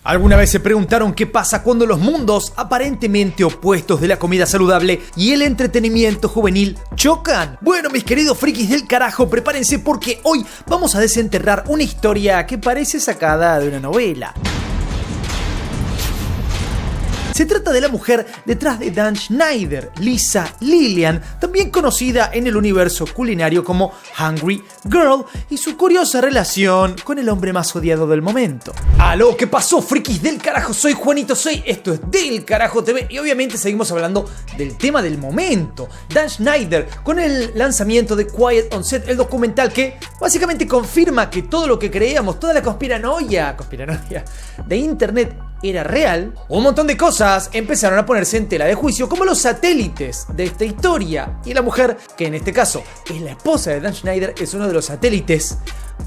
¿Alguna vez se preguntaron qué pasa cuando los mundos aparentemente opuestos de la comida saludable y el entretenimiento juvenil chocan? Bueno, mis queridos frikis del carajo, prepárense porque hoy vamos a desenterrar una historia que parece sacada de una novela. Se trata de la mujer detrás de Dan Schneider, Lisa Lillian, también conocida en el universo culinario como Hungry Girl, y su curiosa relación con el hombre más odiado del momento. ¡Aló! ¿Qué pasó, frikis del carajo? Soy Juanito, esto es Del Carajo TV y obviamente seguimos hablando del tema del momento. Dan Schneider, con el lanzamiento de Quiet on Set, el documental que básicamente confirma que todo lo que creíamos, toda la conspiranoia de internet era real, un montón de cosas empezaron a ponerse en tela de juicio, como los satélites de esta historia. Y la mujer, que en este caso es la esposa de Dan Schneider, es uno de los satélites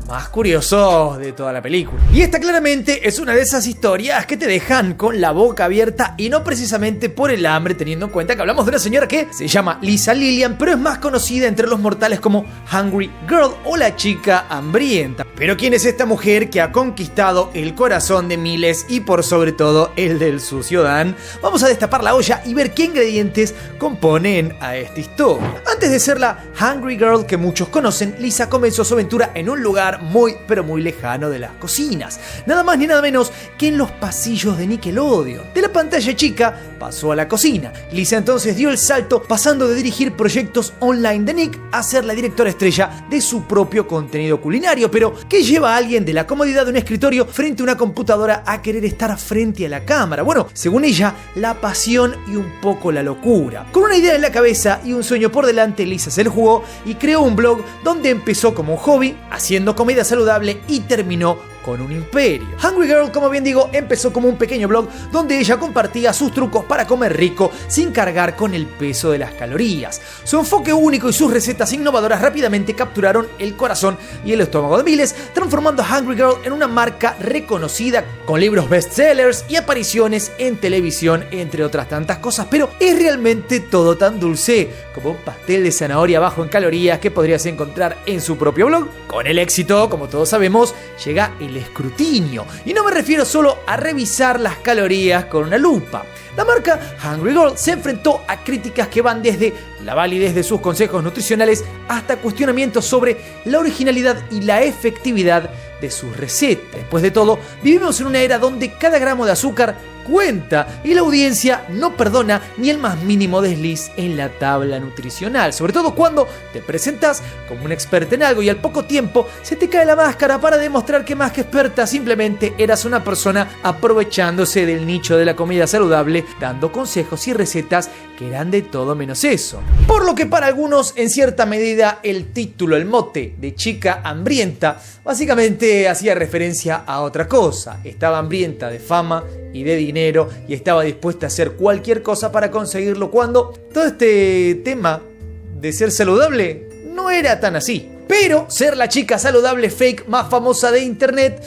más curiosos de toda la película. Y esta claramente es una de esas historias que te dejan con la boca abierta, y no precisamente por el hambre, teniendo en cuenta que hablamos de una señora que se llama Lisa Lillian, pero es más conocida entre los mortales como Hungry Girl o la chica hambrienta. Pero ¿quién es esta mujer que ha conquistado el corazón de miles y por sobre todo el del sucio Dan? Vamos a destapar la olla y ver qué ingredientes componen a esta historia. Antes de ser la Hungry Girl que muchos conocen, Lisa comenzó su aventura en un lugar muy pero muy lejano de las cocinas, nada más ni nada menos que en los pasillos de Nickelodeon. De la pantalla chica pasó a la cocina. Lisa entonces dio el salto, pasando de dirigir proyectos online de Nick a ser la directora estrella de su propio contenido culinario. Pero ¿qué lleva a alguien de la comodidad de un escritorio frente a una computadora a querer estar frente a la cámara? Bueno, según ella, la pasión y un poco la locura. Con una idea en la cabeza y un sueño por delante, Lisa se lo jugó y creó un blog donde empezó como un hobby, haciendo comida saludable, y terminó con un imperio. Hungry Girl, como bien digo, empezó como un pequeño blog donde ella compartía sus trucos para comer rico sin cargar con el peso de las calorías. Su enfoque único y sus recetas innovadoras rápidamente capturaron el corazón y el estómago de miles, transformando a Hungry Girl en una marca reconocida con libros bestsellers y apariciones en televisión, entre otras tantas cosas. Pero ¿es realmente todo tan dulce como un pastel de zanahoria bajo en calorías que podrías encontrar en su propio blog? Con el éxito, como todos sabemos, llega el escrutinio. Y no me refiero solo a revisar las calorías con una lupa. La marca Hungry Girl se enfrentó a críticas que van desde la validez de sus consejos nutricionales hasta cuestionamientos sobre la originalidad y la efectividad de sus recetas. Después de todo, vivimos en una era donde cada gramo de azúcar cuenta y la audiencia no perdona ni el más mínimo desliz en la tabla nutricional, sobre todo cuando te presentas como una experta en algo y al poco tiempo se te cae la máscara para demostrar que más que experta simplemente eras una persona aprovechándose del nicho de la comida saludable, dando consejos y recetas que eran de todo menos eso. Por lo que para algunos, en cierta medida, el título, el mote de chica hambrienta básicamente hacía referencia a otra cosa. Estaba hambrienta de fama y de dinero y estaba dispuesta a hacer cualquier cosa para conseguirlo, cuando todo este tema de ser saludable no era tan así. Pero ser la chica saludable fake más famosa de internet,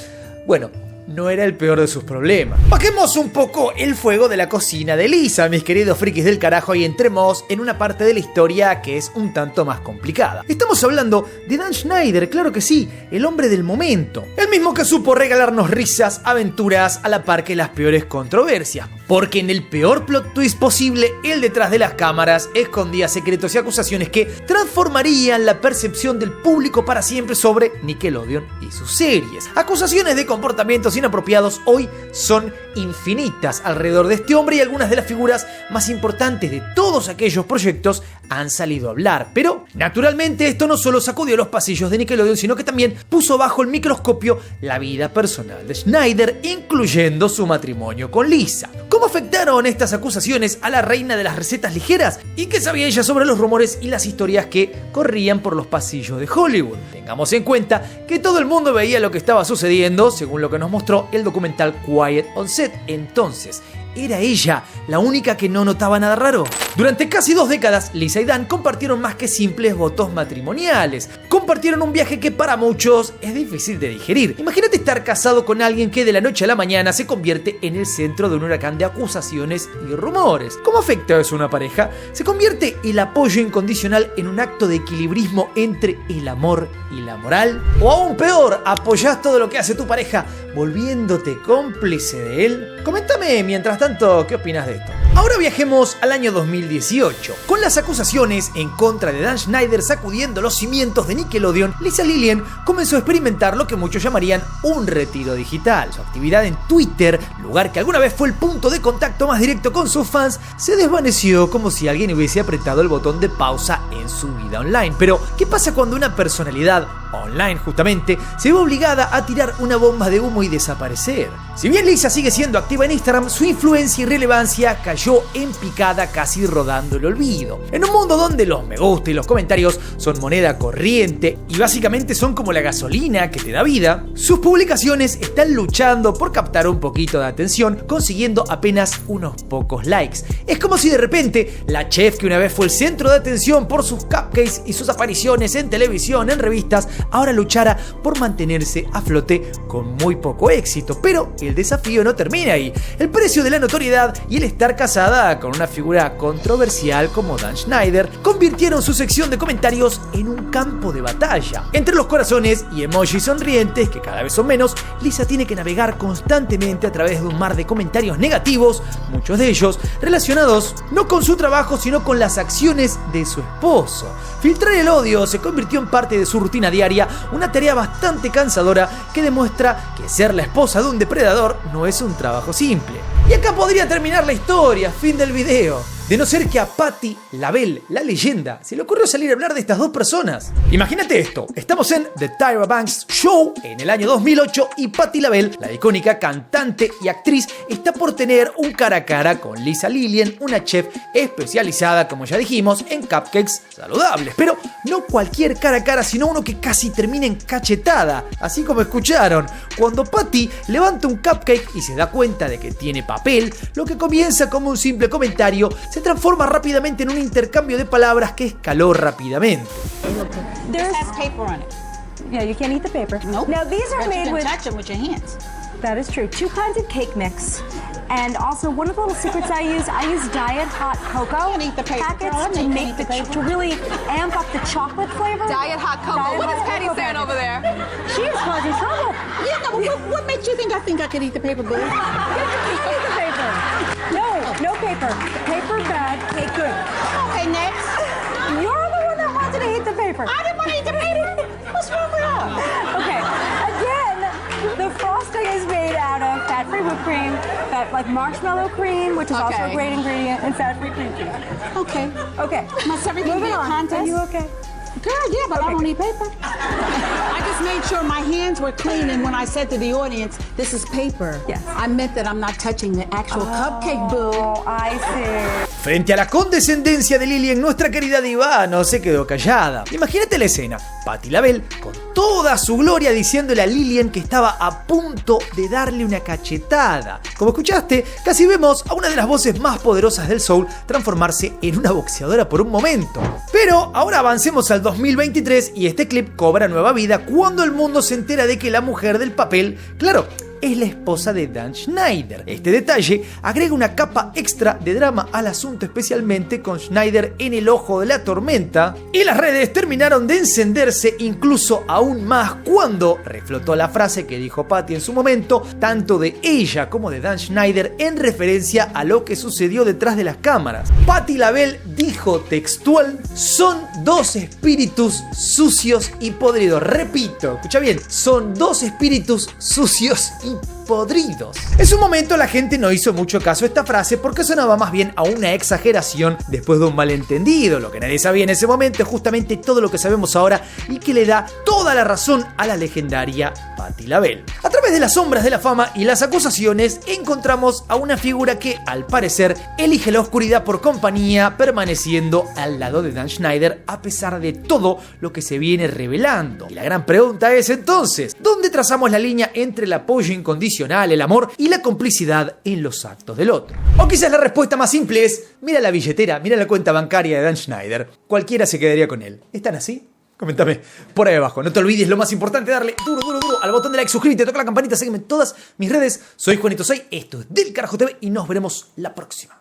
bueno, no era el peor de sus problemas. Bajemos un poco el fuego de la cocina de Lisa, mis queridos frikis del carajo, y entremos en una parte de la historia que es un tanto más complicada. Estamos hablando de Dan Schneider, claro que sí, el hombre del momento. El mismo que supo regalarnos risas, aventuras, a la par que las peores controversias. Porque en el peor plot twist posible, él detrás de las cámaras escondía secretos y acusaciones que transformarían la percepción del público para siempre sobre Nickelodeon y sus series. Acusaciones de comportamientos inapropiados hoy son infinitas alrededor de este hombre, y algunas de las figuras más importantes de todos aquellos proyectos han salido a hablar. Pero naturalmente esto no solo sacudió los pasillos de Nickelodeon, sino que también puso bajo el microscopio la vida personal de Schneider, incluyendo su matrimonio con Lisa. ¿Cómo afectaron estas acusaciones a la reina de las recetas ligeras? ¿Y qué sabía ella sobre los rumores y las historias que corrían por los pasillos de Hollywood? Tengamos en cuenta que todo el mundo veía lo que estaba sucediendo, según lo que nos mostró el documental Quiet on Set. Entonces, ¿Era ella la única que no notaba nada raro? Durante casi 2 décadas, Lisa y Dan compartieron más que simples votos matrimoniales. Compartieron un viaje que para muchos es difícil de digerir. Imagínate estar casado con alguien que de la noche a la mañana se convierte en el centro de un huracán de acusaciones y rumores. ¿Cómo afecta eso a una pareja? ¿Se convierte el apoyo incondicional en un acto de equilibrismo entre el amor y la moral? O aún peor, ¿apoyás todo lo que hace tu pareja volviéndote cómplice de él? Coméntame mientras tanto qué opinas de esto. Ahora viajemos al año 2018. Con las acusaciones en contra de Dan Schneider sacudiendo los cimientos de Nickelodeon, Lisa Lilien comenzó a experimentar lo que muchos llamarían un retiro digital. Su actividad en Twitter, lugar que alguna vez fue el punto de contacto más directo con sus fans, se desvaneció como si alguien hubiese apretado el botón de pausa en su vida online. Pero, ¿qué pasa cuando una personalidad online justamente se ve obligada a tirar una bomba de humo y desaparecer? Si bien Lisa sigue siendo activa en Instagram, su influencia y relevancia cayó en picada, casi rodando el olvido. En un mundo donde los me gusta y los comentarios son moneda corriente y básicamente son como la gasolina que te da vida, sus publicaciones están luchando por captar un poquito de atención, consiguiendo apenas unos pocos likes. Es como si de repente la chef que una vez fue el centro de atención por sus cupcakes y sus apariciones en televisión, en revistas, ahora luchara por mantenerse a flote con muy poco éxito. Pero el desafío no termina ahí. El precio de la notoriedad y el estar casada con una figura controversial como Dan Schneider convirtieron su sección de comentarios en un campo de batalla. Entre los corazones y emojis sonrientes, que cada vez son menos, Lisa tiene que navegar constantemente a través de un mar de comentarios negativos, muchos de ellos relacionados no con su trabajo sino con las acciones de su esposo. Filtrar el odio se convirtió en parte de su rutina diaria, una tarea bastante cansadora que demuestra que ser la esposa de un depredador no es un trabajo simple. Y acá podría terminar la historia, fin del video. De no ser que a Patti LaBelle, la leyenda, se le ocurrió salir a hablar de estas dos personas. Imagínate esto, estamos en The Tyra Banks Show en el año 2008 y Patti LaBelle, la icónica cantante y actriz, está por tener un cara a cara con Lisa Lilien, una chef especializada, como ya dijimos, en cupcakes saludables. Pero no cualquier cara a cara, sino uno que casi termina en cachetada, así como escucharon. Cuando Patti levanta un cupcake y se da cuenta de que tiene papel, lo que comienza como un simple comentario se transforma rápidamente en un intercambio de palabras que escaló rápidamente. This has paper on it. Yeah, you can't eat the paper. Nope. Now these are But made you with. can touch them with your hands. That is true. 2 kinds of cake mix, and also one of the little secrets I use diet hot cocoa can't eat the paper, packets Carla. to You can't make eat the paper. to really amp up the chocolate flavor. Diet hot cocoa. Diet What is hot Patty cocoa saying packets. over there? She is causing trouble. Yeah, no, but what makes you think I could eat the paper, boo? You can't eat the paper. No paper. Paper bad, cake good. Okay, next. You're the one that wanted to eat the paper. I didn't want to eat the paper. What's wrong with her? Okay, again, the frosting is made out of fat-free whipped cream, like marshmallow cream, which is also a Okay. great ingredient, and fat-free cream cheese. Okay. Okay. Must everything Moving be a on. contest? Are you okay? Girl, yeah, but I don't eat paper. I just made sure my hands were clean, and when I said to the audience, this is paper, Yes. I meant that I'm not touching the actual cupcake, boo. Oh, I see. Frente a la condescendencia de Lilien, nuestra querida diva no se quedó callada. Imagínate la escena, Patti LaBelle con toda su gloria diciéndole a Lilien que estaba a punto de darle una cachetada. Como escuchaste, casi vemos a una de las voces más poderosas del soul transformarse en una boxeadora por un momento. Pero ahora avancemos al 2023 y este clip cobra nueva vida cuando el mundo se entera de que la mujer del papel, claro, es la esposa de Dan Schneider. Este detalle agrega una capa extra de drama al asunto, especialmente con Schneider en el ojo de la tormenta, y las redes terminaron de encenderse incluso aún más cuando reflotó la frase que dijo Patti en su momento, tanto de ella como de Dan Schneider, en referencia a lo que sucedió detrás de las cámaras. Patti LaBelle dijo textual: son dos espíritus sucios y podridos. Repito, escucha bien, son dos espíritus sucios y podridos. En su momento la gente no hizo mucho caso a esta frase porque sonaba más bien a una exageración después de un malentendido. Lo que nadie sabía en ese momento es justamente todo lo que sabemos ahora y que le da toda la razón a la legendaria Patti LaBelle. A través través de las sombras de la fama y las acusaciones encontramos a una figura que, al parecer, elige la oscuridad por compañía, permaneciendo al lado de Dan Schneider a pesar de todo lo que se viene revelando. Y la gran pregunta es entonces, ¿dónde trazamos la línea entre el apoyo incondicional, el amor y la complicidad en los actos del otro? O quizás la respuesta más simple es, mira la billetera, mira la cuenta bancaria de Dan Schneider. Cualquiera se quedaría con él. ¿Están así? Coméntame por ahí abajo. No te olvides, lo más importante, darle duro al botón de like, suscríbete, toca la campanita, sígueme en todas mis redes. Soy Juanito Soy, esto es Del Carajo TV y nos veremos la próxima.